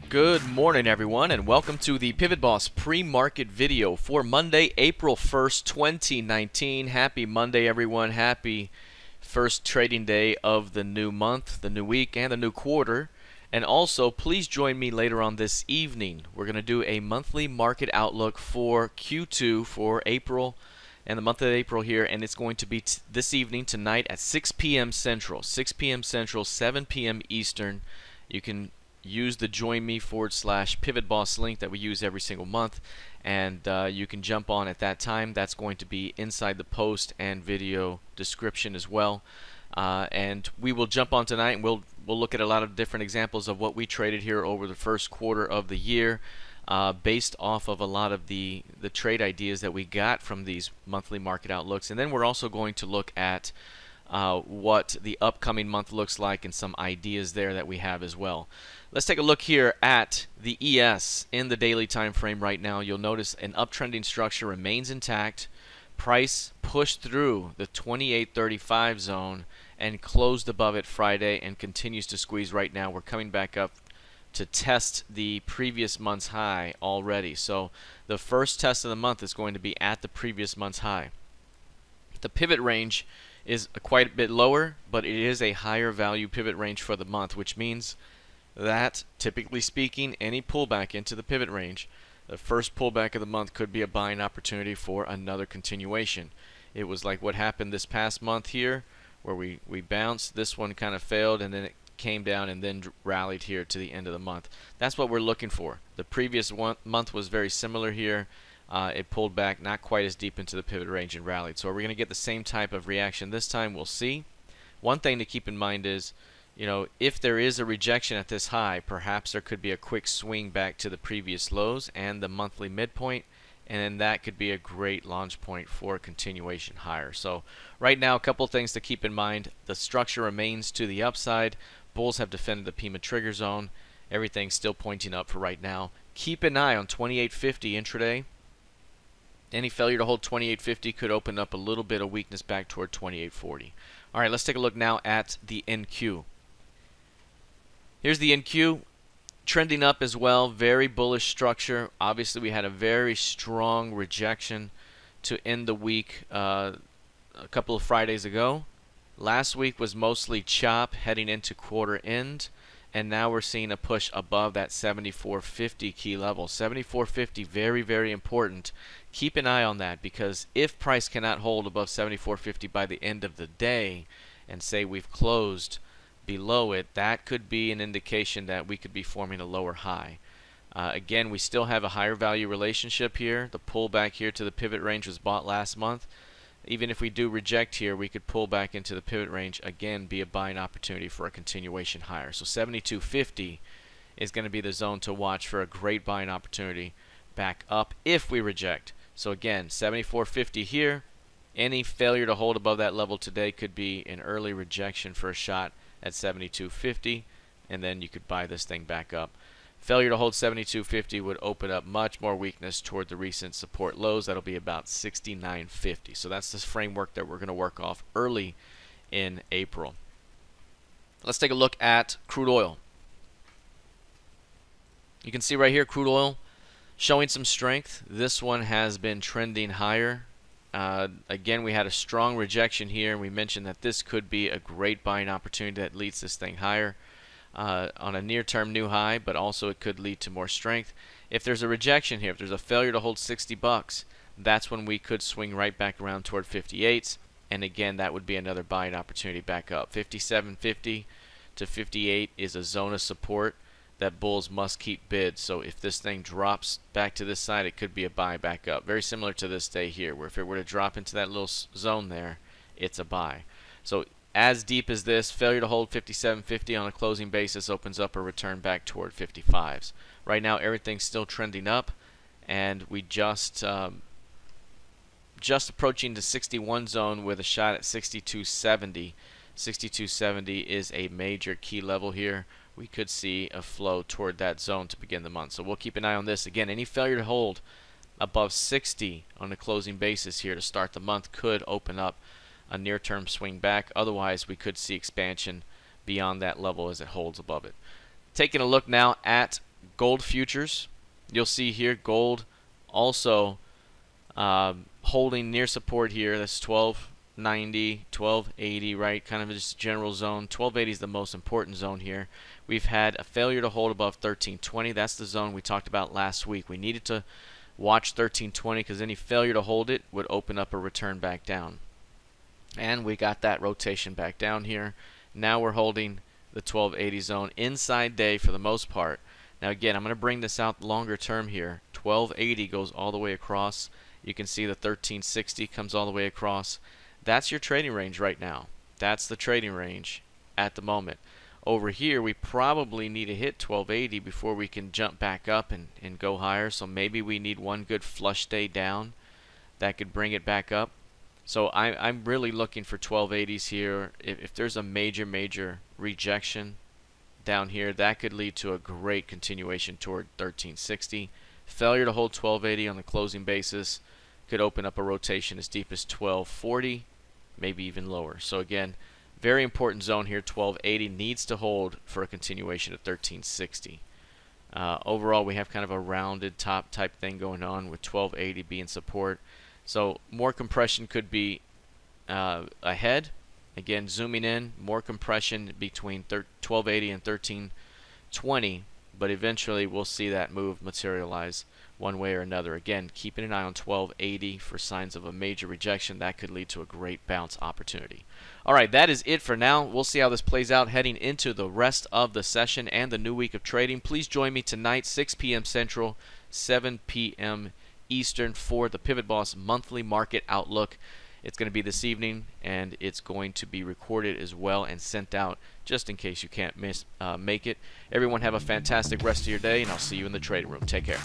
Good morning, everyone, and welcome to the PivotBoss pre-market video for Monday, April 1st, 2019. Happy Monday, everyone. Happy first trading day of the new month, the new week, and the new quarter. And also, please join me later on this evening. We're going to do a monthly market outlook for Q2 for April and the month of April here, and it's going to be this evening, tonight at 6 p.m. Central. 6 p.m. Central, 7 p.m. Eastern. You can use the join me / PivotBoss link that we use every single month, and you can jump on at that time. That's going to be inside the post and video description as well. And we will jump on tonight, and we'll look at a lot of different examples of what we traded here over the first quarter of the year, based off of a lot of the trade ideas that we got from these monthly market outlooks. And then we're also going to look at what the upcoming month looks like and some ideas there that we have as well. Let's take a look here at the ES in the daily time frame right now. You'll notice an uptrending structure remains intact. Price pushed through the 28.35 zone and closed above it Friday and continues to squeeze right now. We're coming back up to test the previous month's high already. So the first test of the month is going to be at the previous month's high. The pivot range is quite a bit lower, but it is a higher value pivot range for the month, which means that, typically speaking, any pullback into the pivot range, the first pullback of the month, could be a buying opportunity for another continuation. It was like what happened this past month here, where we bounced. This one kind of failed, and then it came down and then rallied here to the end of the month. That's what we're looking for. The previous month was very similar here. It pulled back not quite as deep into the pivot range and rallied. So are we going to get the same type of reaction this time? We'll see. One thing to keep in mind is, if there is a rejection at this high, perhaps there could be a quick swing back to the previous lows and the monthly midpoint, and then that could be a great launch point for a continuation higher. So right now, a couple things to keep in mind. The structure remains to the upside. Bulls have defended the Pima trigger zone. Everything's still pointing up for right now. Keep an eye on 28.50 intraday. Any failure to hold 28.50 could open up a little bit of weakness back toward 28.40. All right, let's take a look now at the NQ. Here's the NQ, trending up as well. Very bullish structure. Obviously, we had a very strong rejection to end the week a couple of Fridays ago. Last week was mostly chop heading into quarter end, and now we're seeing a push above that 74.50 key level. 74.50, very, very important. Keep an eye on that, because if price cannot hold above 74.50 by the end of the day, and say we've closed below it, that could be an indication that we could be forming a lower high. Again, we still have a higher value relationship here. The pullback here to the pivot range was bought last month. Even if we do reject here, we could pull back into the pivot range, again, be a buying opportunity for a continuation higher. So 72.50 is going to be the zone to watch for a great buying opportunity back up if we reject. So again, 74.50 here. Any failure to hold above that level today could be an early rejection for a shot at 72.50, and then you could buy this thing back up. Failure to hold 72.50 would open up much more weakness toward the recent support lows. That'll be about 69.50. So that's this framework that we're going to work off early in April. Let's take a look at crude oil. You can see right here, crude oil showing some strength. This one has been trending higher. Again, we had a strong rejection here, and we mentioned that this could be a great buying opportunity that leads this thing higher on a near-term new high, but also it could lead to more strength. If there's a rejection here, if there's a failure to hold 60 bucks, that's when we could swing right back around toward 58s, and again, that would be another buying opportunity back up. 57.50 to 58 is a zone of support that bulls must keep bid. So if this thing drops back to this side, it could be a buy back up. Very similar to this day here, where if it were to drop into that little zone there, it's a buy. So as deep as this, failure to hold 57.50 on a closing basis opens up a return back toward 55s. Right now, everything's still trending up, and we just approaching the 61 zone with a shot at 62.70. 62.70 is a major key level here. We could see a flow toward that zone to begin the month. So we'll keep an eye on this. Again, any failure to hold above 60 on a closing basis here to start the month could open up a near-term swing back. Otherwise, we could see expansion beyond that level as it holds above it. Taking a look now at gold futures. You'll see here gold also holding near support here. That's 1290, 1280, right? Kind of just general zone. 1280 is the most important zone here. We've had a failure to hold above 1320. That's the zone we talked about last week. We needed to watch 1320 because any failure to hold it would open up a return back down. And we got that rotation back down here. Now we're holding the 1280 zone inside day for the most part. Now again, I'm going to bring this out longer term here. 1280 goes all the way across. You can see the 1360 comes all the way across. That's your trading range right now. That's the trading range at the moment. Over here, we probably need to hit 1280 before we can jump back up and go higher. So maybe we need one good flush day down that could bring it back up. So I'm really looking for 1280s here. If there's a major rejection down here, that could lead to a great continuation toward 1360. Failure to hold 1280 on the closing basis could open up a rotation as deep as 1240, maybe even lower. So again, very important zone here. 1280 needs to hold for a continuation at 1360. Overall, we have kind of a rounded top type thing going on with 1280 being support. So more compression could be ahead. Again, zooming in, more compression between 1280 and 1320, but eventually we'll see that move materialize one way or another. Again, keeping an eye on 1280 for signs of a major rejection. That could lead to a great bounce opportunity. All right, that is it for now. We'll see how this plays out heading into the rest of the session and the new week of trading. Please join me tonight, 6 p.m. Central, 7 p.m. Eastern, for the PivotBoss Monthly Market Outlook. It's going to be this evening, and it's going to be recorded as well and sent out just in case you can't make it. Everyone have a fantastic rest of your day, and I'll see you in the trading room. Take care.